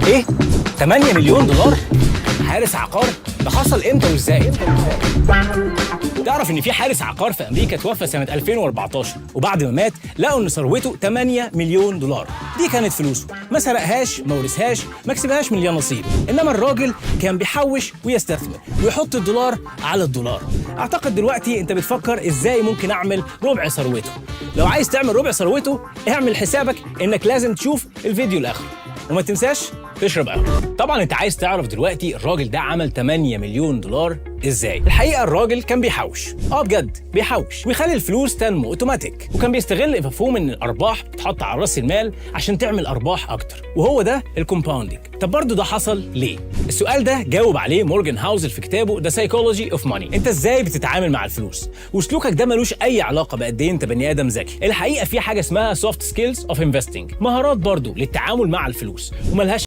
ايه؟ 8 مليون دولار؟ حارس عقار؟ ده حصل امتى وازاي؟ تعرف ان في حارس عقار في امريكا توفى سنه 2014 وبعد ما مات لقوا ان ثروته 8 مليون دولار. دي كانت فلوسه، ما سرقهاش، ما ورثهاش، ما كسبهاش من نصيب. انما الراجل كان بيحوش ويستثمر ويحط الدولار على الدولار. اعتقد دلوقتي انت بتفكر ازاي ممكن اعمل ربع ثروته. لو عايز تعمل ربع ثروته اعمل حسابك انك لازم تشوف الفيديو لاخره وما تنساش تشرب قهوه. طبعا انت عايز تعرف دلوقتي الراجل ده عمل 8 مليون دولار ازاي. الحقيقه الراجل كان بيحوش، بجد بيحوش ويخلي الفلوس تنمو اوتوماتيك، وكان بيستغل مفهوم ان الارباح بتتحط على راس المال عشان تعمل ارباح اكتر، وهو ده الكومباوندنج. طب برضه ده حصل ليه؟ السؤال ده جاوب عليه مورجان هاوزل في كتابه The Psychology of Money. انت ازاي بتتعامل مع الفلوس وسلوكك ده ملوش اي علاقه بقد ايه انت بني ادم ذكي. الحقيقه في حاجه اسمها soft skills of investing، مهارات برضه للتعامل مع الفلوس وملهاش